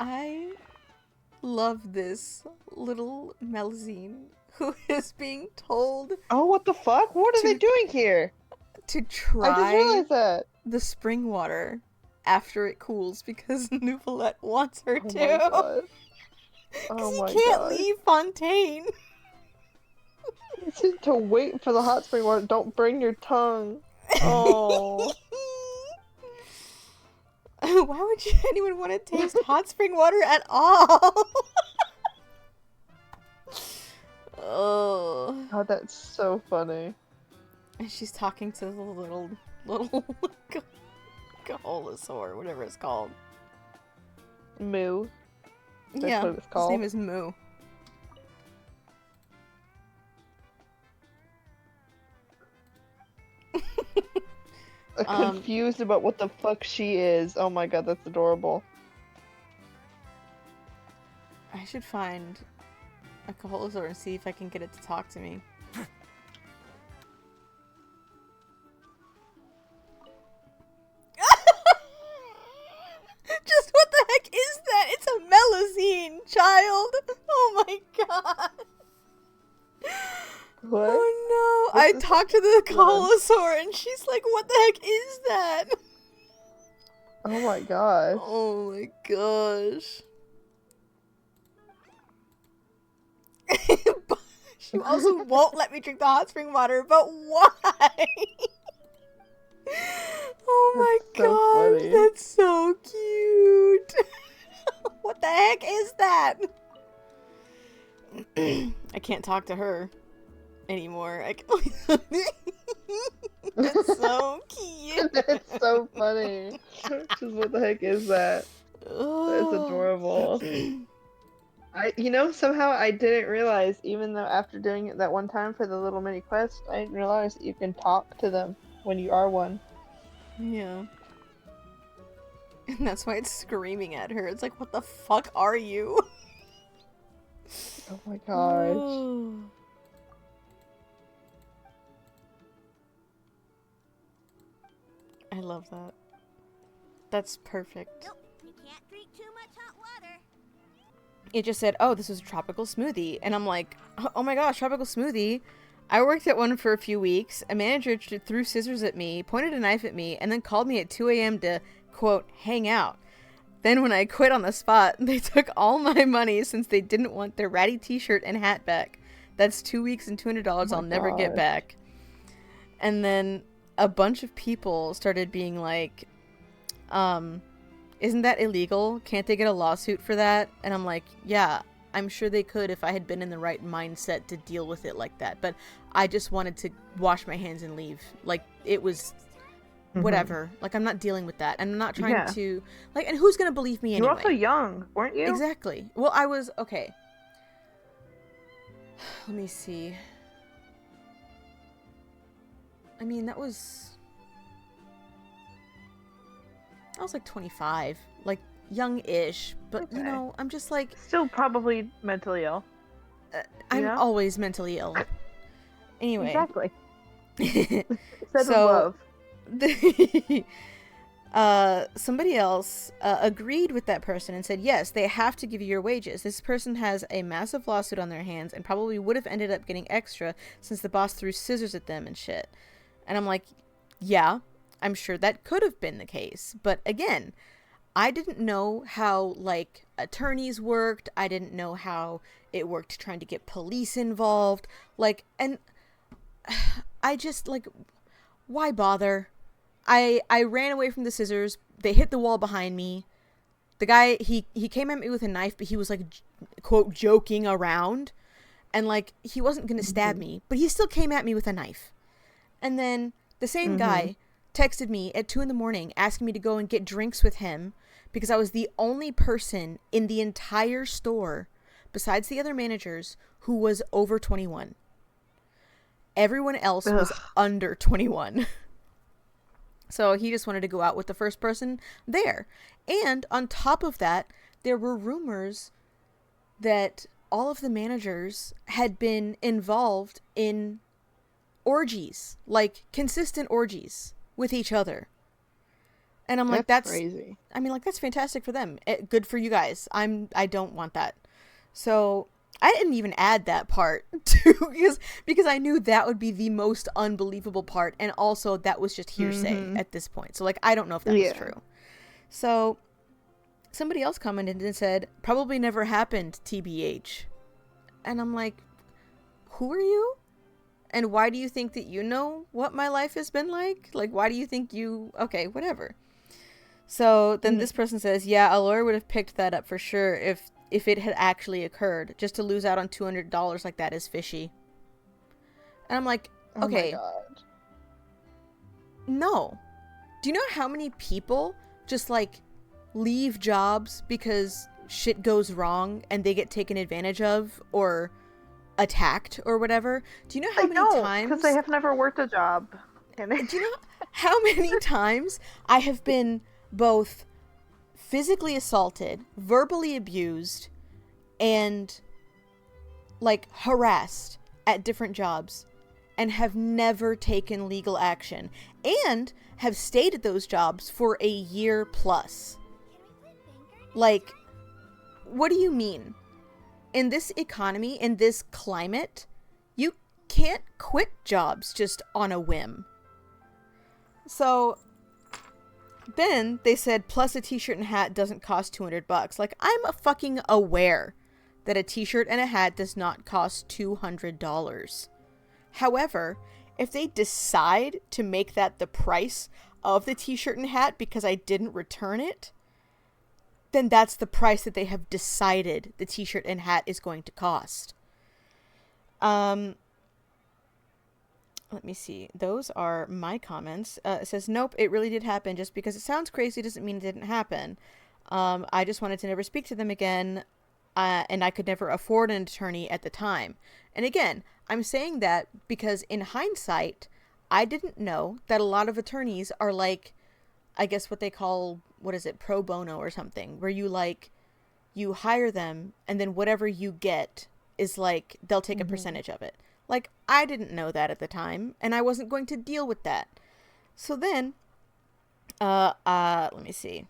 I love this little melusine who is being told Oh, what the fuck? What are they to doing here? to I just try realized that. the spring water after it cools because Nouvelette wants her Oh my to. god. Because Oh he my can't god. leave Fontaine. He said to wait for the hot spring water. Don't burn your tongue. Oh. Why would anyone want to taste hot spring water at all? Oh. God, that's so funny. And she's talking to the little Caholosaur, whatever it's called. Moo. That's Yeah, what it's his name called. is Moo. Confused about what the fuck she is. Oh my god, that's adorable. I should find a Caholosaur and see if I can get it to talk to me. Just what the heck is that? It's a melusine, child! Oh my god! What? Oh no! What's I this talked to the one? Caholosaur and she's like, what the heck is that? Oh my gosh. Oh my gosh. She also won't let me drink the hot spring water, but why? Oh my That's so gosh, funny. that's so cute. What the heck is that? I can't talk to her anymore. That's so cute. That's so funny. Just what the heck is that? That's adorable. Somehow I didn't realize, even though after doing it that one time for the little mini quest, I didn't realize that you can talk to them when you are one. Yeah. And that's why it's screaming at her. It's like, what the fuck are you? Oh my gosh. I love that. That's perfect. Nope, you can't drink too much hot water. It just said, oh, this was a tropical smoothie. And I'm like, oh my gosh, tropical smoothie. I worked at one for a few weeks. A manager threw scissors at me, pointed a knife at me, and then called me at 2 a.m. to, quote, hang out. Then when I quit on the spot, they took all my money since they didn't want their ratty t-shirt and hat back. That's 2 weeks and $200 I'll never get back. And then a bunch of people started being like, isn't that illegal? Can't they get a lawsuit for that? And I'm like, yeah, I'm sure they could if I had been in the right mindset to deal with it like that. But I just wanted to wash my hands and leave. Like, it was whatever. Like, I'm not dealing with that. And I'm not trying to, like, and who's gonna believe me anyway? You were also young, weren't you? Exactly. Well, I was, okay. Let me see. I mean, I was like 25. Like, young-ish. But, Okay. you know, I'm just like... Still probably mentally ill. I'm always mentally ill. Anyway. Exactly. So, love. Somebody else agreed with that person and said, yes, they have to give you your wages. This person has a massive lawsuit on their hands and probably would have ended up getting extra since the boss threw scissors at them and shit. And I'm like, yeah, I'm sure that could have been the case. But again, I didn't know how, like, attorneys worked. I didn't know how it worked trying to get police involved. Like, and I just, like, why bother? I ran away from the scissors. They hit the wall behind me. The guy, he came at me with a knife, but he was, like, quote, joking around. And, like, he wasn't going to stab me, but he still came at me with a knife. And then the same guy texted me at 2 a.m. asking me to go and get drinks with him because I was the only person in the entire store, besides the other managers, who was over 21. Everyone else was under 21. So he just wanted to go out with the first person there. And on top of that, there were rumors that all of the managers had been involved in orgies, like consistent orgies with each other. And I'm like, That's crazy. I mean, like, that's fantastic for them. Good for you guys. I don't want that. So I didn't even add that part to because I knew that would be the most unbelievable part, and also that was just hearsay at this point. So like, I don't know if that was true. So somebody else commented and said, probably never happened, TBH. And I'm like, who are you? And why do you think that you know what my life has been like? Like, why do you think you... Okay, whatever. So then this person says, yeah, a lawyer would have picked that up for sure if it had actually occurred. Just to lose out on $200 like that is fishy. And I'm like, okay. Oh my God. No. Do you know how many people just, like, leave jobs because shit goes wrong and they get taken advantage of or attacked or whatever? Do you know how many times... because they have never worked a job. Do you know how many times I have been both physically assaulted, verbally abused, and, like, harassed at different jobs and have never taken legal action and have stayed at those jobs for a year plus? Like, what do you mean? In this economy, in this climate, you can't quit jobs just on a whim. So then they said, plus a t-shirt and hat doesn't cost $200. Like, I'm fucking aware that a t-shirt and a hat does not cost $200. However, if they decide to make that the price of the t-shirt and hat because I didn't return it, then that's the price that they have decided the t-shirt and hat is going to cost. Let me see. Those are my comments. It says, nope, it really did happen. Just because it sounds crazy doesn't mean it didn't happen. I just wanted to never speak to them again, and I could never afford an attorney at the time. And again, I'm saying that because in hindsight, I didn't know that a lot of attorneys are like, I guess what they call, what is it, pro bono or something, where you like, you hire them and then whatever you get is like, they'll take a percentage of it. Like, I didn't know that at the time, and I wasn't going to deal with that. So then, let me see.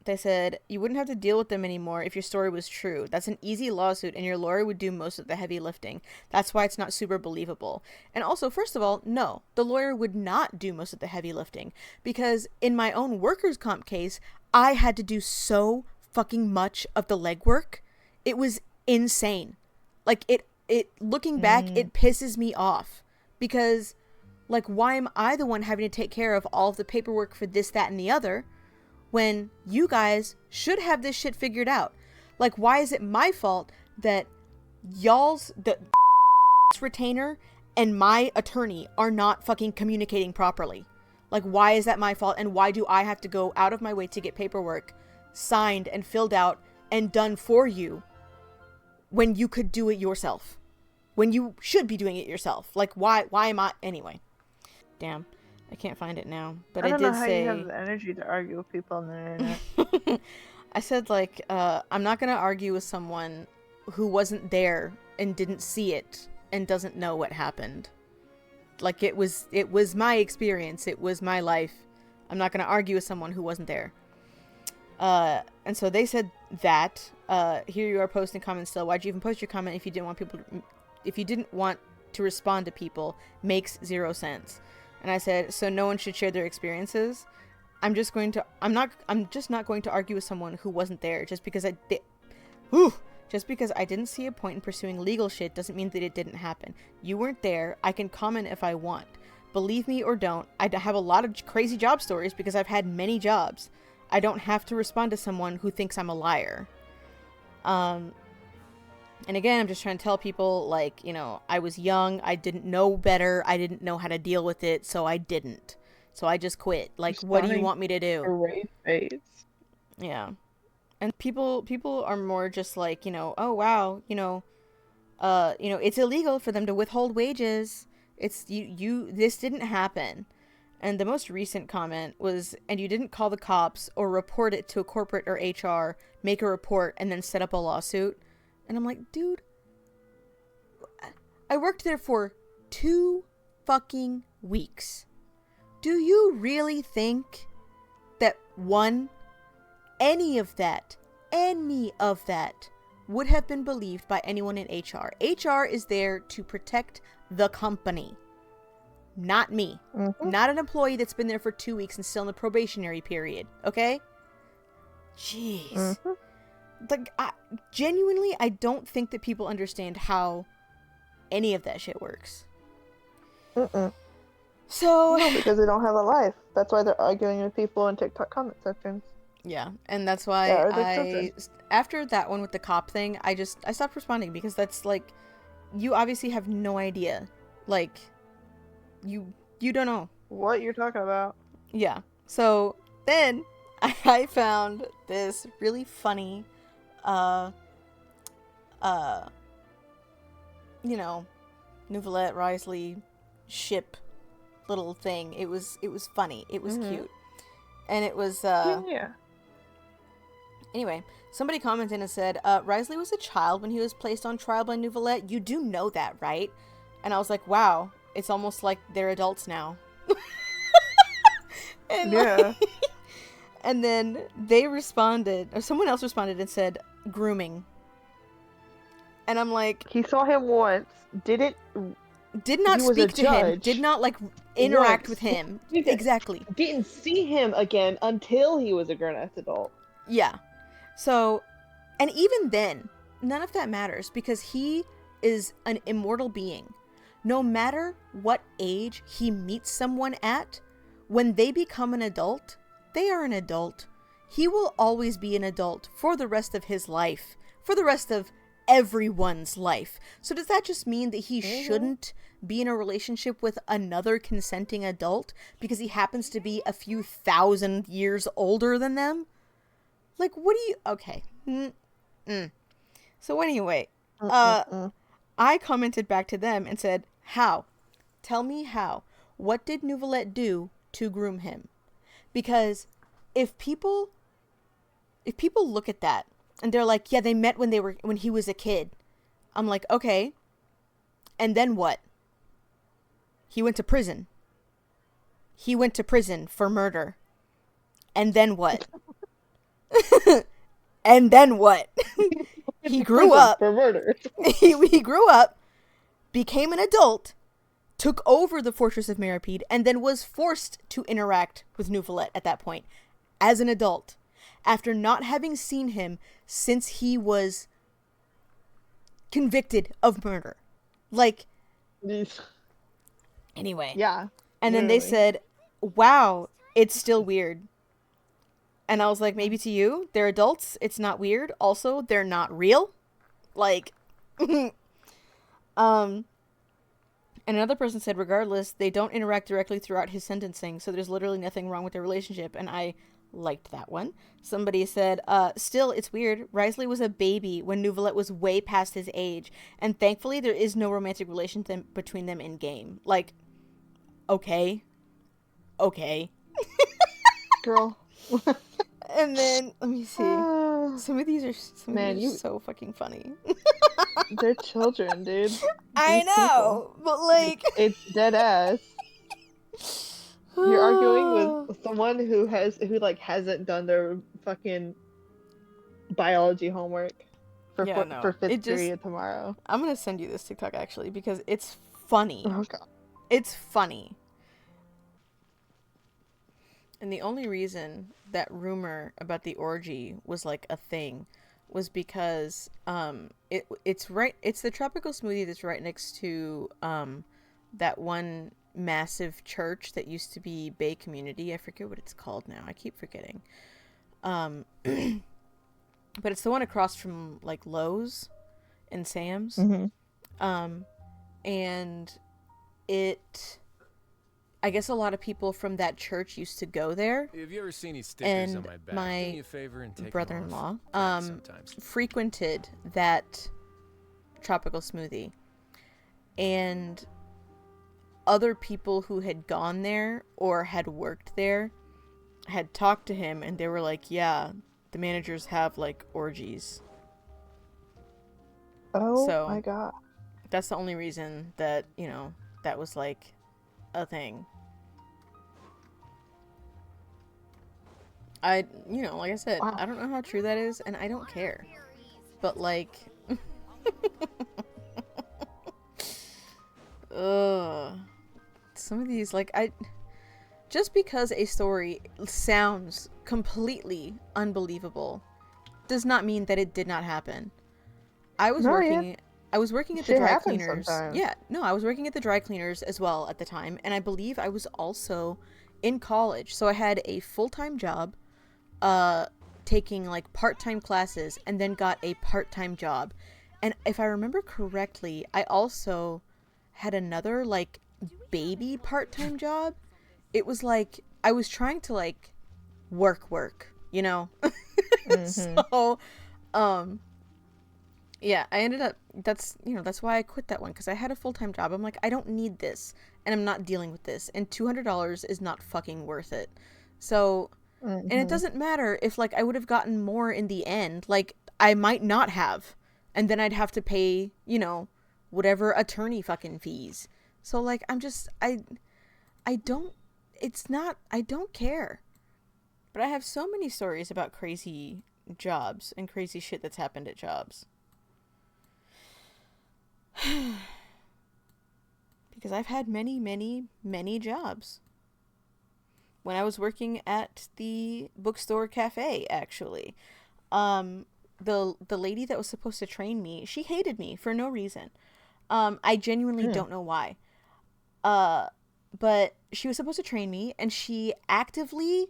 They said, you wouldn't have to deal with them anymore if your story was true. That's an easy lawsuit, and your lawyer would do most of the heavy lifting. That's why it's not super believable. And also, first of all, no, the lawyer would not do most of the heavy lifting, because in my own workers' comp case, I had to do so fucking much of the legwork. It was insane. Like, looking back, it pisses me off because, like, why am I the one having to take care of all of the paperwork for this, that, and the other when you guys should have this shit figured out? Like, why is it my fault that the retainer and my attorney are not fucking communicating properly? Like, why is that my fault, and why do I have to go out of my way to get paperwork signed and filled out and done for you when you could do it yourself? When you should be doing it yourself. Like, why am I... Anyway. Damn. I can't find it now. But I did say... I don't know how you have the energy to argue with people on the internet. I said, like, I'm not going to argue with someone who wasn't there and didn't see it and doesn't know what happened. Like, it was my experience. It was my life. I'm not going to argue with someone who wasn't there. And so they said that. Here you are posting comments still. Why'd you even post your comment if you didn't want people to... If you didn't want to respond to people, makes zero sense. And I said, so no one should share their experiences. I'm just not going to argue with someone who wasn't there. Just because I didn't see a point in pursuing legal shit doesn't mean that it didn't happen. You weren't there. I can comment if I want. Believe me or don't. I have a lot of crazy job stories because I've had many jobs. I don't have to respond to someone who thinks I'm a liar. And again, I'm just trying to tell people, like, you know, I was young, I didn't know better, I didn't know how to deal with it, so I didn't. So I just quit. Like, what do you want me to do? Great face. Yeah. And people are more just like, you know, oh wow, it's illegal for them to withhold wages. It's this didn't happen. And the most recent comment was, and you didn't call the cops or report it to a corporate or HR, make a report, and then set up a lawsuit. And I'm like, dude, I worked there for 2 fucking weeks. Do you really think that any of that would have been believed by anyone in HR? HR is there to protect the company, not me. Mm-hmm. Not an employee that's been there for 2 weeks and still in the probationary period, okay? Jeez. Mm-hmm. Like, genuinely, I don't think that people understand how any of that shit works. Mm-mm. So... No, because they don't have a life. That's why they're arguing with people in TikTok comment sections. Yeah, and that's why Yeah, or their children. after that one with the cop thing, I stopped responding, because that's like, you obviously have no idea. Like, you don't know. What you're talking about. Yeah. So then I found this really funny, Nouvellette Risley ship little thing. It was funny. It was cute. And it was, Yeah. Anyway, somebody commented and said, Risley was a child when he was placed on trial by Nouvellette. You do know that, right? And I was like, wow, it's almost like they're adults now. And Yeah. and then they responded, or someone else responded and said, grooming. And I'm like... He saw him once. Did not He was speak a to him. judge. Did not, like, interact Once. with him. Yeah. Exactly. Didn't see him again until he was a grown-ass adult. Yeah. So, and even then, none of that matters, because he is an immortal being. No matter what age he meets someone at, when they become an adult, they are an adult. He will always be an adult for the rest of his life, for the rest of everyone's life. So does that just mean that he shouldn't be in a relationship with another consenting adult because he happens to be a few thousand years older than them? Like, what do you... Okay. So anyway, I commented back to them and said, how? Tell me how. What did Nouvellette do to groom him? Because if people look at that and they're like, yeah, they met when he was a kid. I'm like, okay. And then what? He went to prison. He went to prison for murder. And then what? And then what? He grew up for murder. he grew up, became an adult, took over the Fortress of Meripede, and then was forced to interact with Nouvellette at that point as an adult, after not having seen him since he was convicted of murder. Like, anyway. Yeah. And then they said, wow, it's still weird. And I was like, maybe to you, they're adults, it's not weird. Also, they're not real. Like, and another person said, regardless, they don't interact directly throughout his sentencing, so there's literally nothing wrong with their relationship. And I liked that one. Somebody said, still, it's weird. Risley was a baby when Nouvellette was way past his age, and thankfully there is no romantic relationship between them in game. Like, okay. Girl. And then, let me see. Some of these are so fucking funny. They're children, dude. I know, but like... It's dead ass. You're arguing with someone who hasn't done their fucking biology homework for fifth period tomorrow. I'm gonna send you this TikTok actually because it's funny. Oh god. It's funny. And the only reason that rumor about the orgy was like a thing was because it's the tropical smoothie that's right next to that one massive church that used to be Bay Community. I forget what it's called now. I keep forgetting. But it's the one across from like Lowe's and Sam's. Mm-hmm. And I guess a lot of people from that church used to go there. Have you ever seen any stickers and on my back? my Do me a favor and take brother-in-law them off. Sometimes. frequented that tropical smoothie, and other people who had gone there or had worked there had talked to him, and they were like, yeah, the managers have like orgies. Oh my god. That's the only reason that, that was like a thing. Like I said, wow. I don't know how true that is, and I don't care. But, like... some of these, like, just because a story sounds completely unbelievable does not mean that it did not happen. I was working at the dry cleaners. Yeah, no, I was working at the dry cleaners as well at the time, and I believe I was also in college. So I had a full-time job, taking like part-time classes, and then got a part-time job. And if I remember correctly, I also had another like baby part-time job. It was like I was trying to like work, you know? Mm-hmm. So, yeah, I ended up, that's why I quit that one, because I had a full-time job. I'm like, I don't need this, and I'm not dealing with this, and $200 is not fucking worth it. So, mm-hmm. And it doesn't matter if, like, I would have gotten more in the end. Like, I might not have, and then I'd have to pay, whatever attorney fucking fees. So, like, I don't care. But I have so many stories about crazy jobs and crazy shit that's happened at jobs. Because I've had many, many, many jobs. When I was working at the bookstore cafe, actually, the lady that was supposed to train me, she hated me for no reason. I genuinely don't know why. But she was supposed to train me, and she actively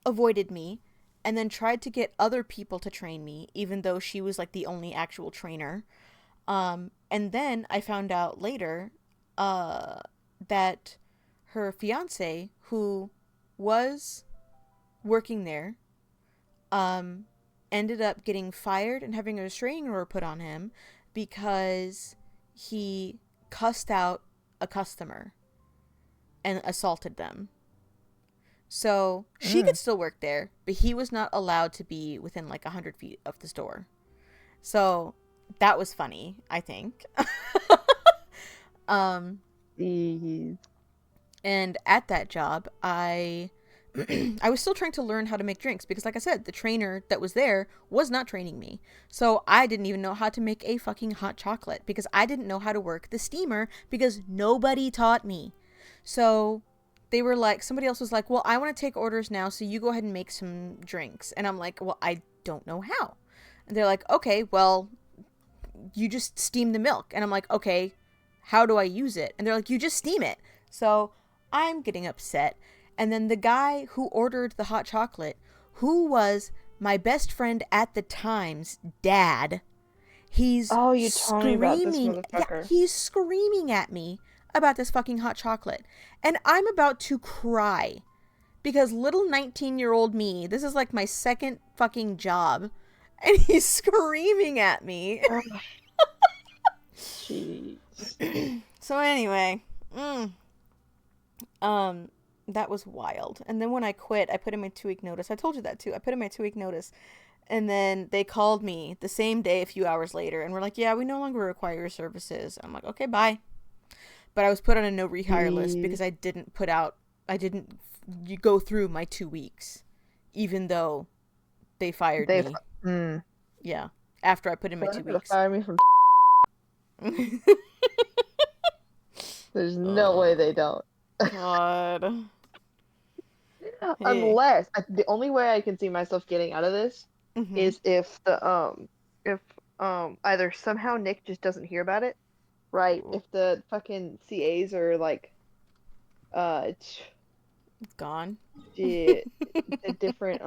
avoided me, and then tried to get other people to train me, even though she was like the only actual trainer. And then I found out later, that her fiance, who was working there, ended up getting fired and having a restraining order put on him because he cussed out a customer and assaulted them. So she could still work there, but he was not allowed to be within like 100 feet of the store. So that was funny, I think. And at that job, I was still trying to learn how to make drinks because, like I said, the trainer that was there was not training me. So I didn't even know how to make a fucking hot chocolate because I didn't know how to work the steamer because nobody taught me. So they were like, somebody else was like, well, I want to take orders now, so you go ahead and make some drinks. And I'm like, well, I don't know how. And they're like, okay, well, you just steam the milk. And I'm like, okay, how do I use it? And they're like, you just steam it. So I'm getting upset. And then the guy who ordered the hot chocolate, who was my best friend at the time's dad, he's screaming. Yeah, he's screaming at me about this fucking hot chocolate. And I'm about to cry because little 19-year-old me, this is like my second fucking job, and he's screaming at me. Jeez. So anyway, that was wild. And then when I quit, I put in my 2-week notice. I told you that too. I put in my 2-week notice. And then they called me the same day a few hours later and were like, yeah, we no longer require your services. I'm like, okay, bye. But I was put on a no rehire list because I didn't go through my 2 weeks, even though they fired me. Yeah, after I put in my 2 weeks. Fire me from There's no way they don't. God. Unless the only way I can see myself getting out of this is if either somehow Nick just doesn't hear about it, right? If the fucking CAs are like gone. The different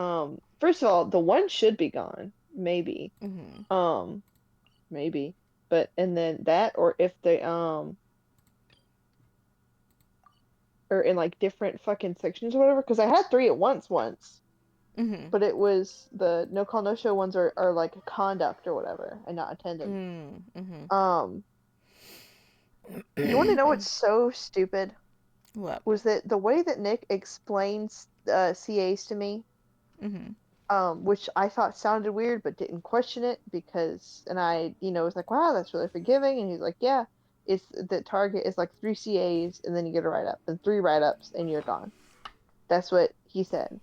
first of all, the one should be gone, maybe. Maybe. But and then that, or if they or in like different fucking sections or whatever, because I had 3 at once, but it was the no call no show ones are like conduct or whatever and not attendance. You want to know what's so stupid? What? Was that the way that Nick explains CAs to me, which I thought sounded weird but didn't question it because, and I was like, wow, that's really forgiving, and he's like, yeah. It's the target is like 3 CAs and then you get a write-up and 3 write-ups and you're gone. That's what he said.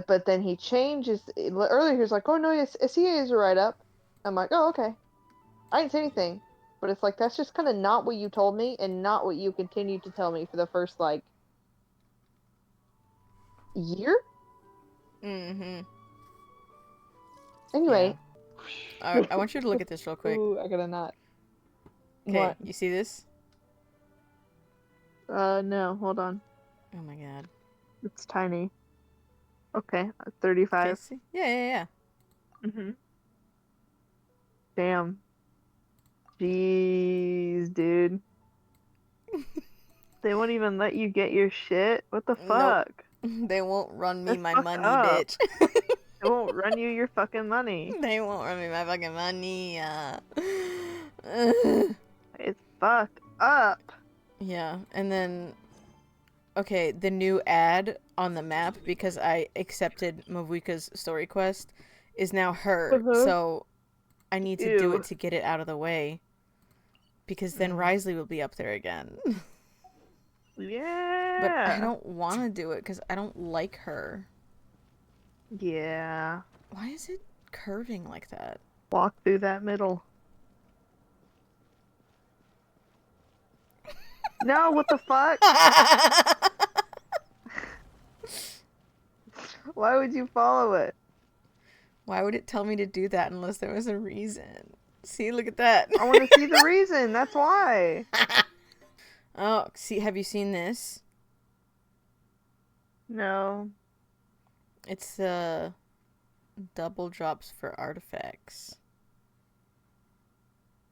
But then he changes. Earlier he was like, "Oh no, yes, CA is a write up." I'm like, "Oh okay." I didn't say anything, but it's like that's just kind of not what you told me, and not what you continued to tell me for the first like year. Mm-hmm. Anyway, I want you to look at this real quick. Ooh, I got a knot. Okay, What? you see this? No, hold on. Oh my god. It's tiny. Okay, Okay, 35. see? Yeah. Mhm. Damn. Jeez, dude. They won't even let you get your shit? What the Nope. fuck? They won't run me That's my fucked money, up. bitch. They won't run you your fucking money. They won't run me my fucking money. It's fucked up. Yeah, and then okay, the new ad on the map, because I accepted Mavuika's story quest, is now her. Uh-huh. So I need to do it Ew. to get it out of the way, because then Risley will be up there again. But I Yeah. don't want to do it because I don't like her. Yeah. Why is it curving like that? Walk through that middle. No, what the fuck? Why would you follow it? Why would it tell me to do that unless there was a reason? See, look at that. I want to see the reason. That's why. Oh, see, have you seen this? No. It's double drops for artifacts.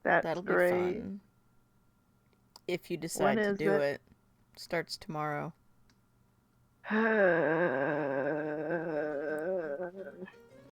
That's That'll be great. fun. If you When decide to is do it? it. Starts tomorrow.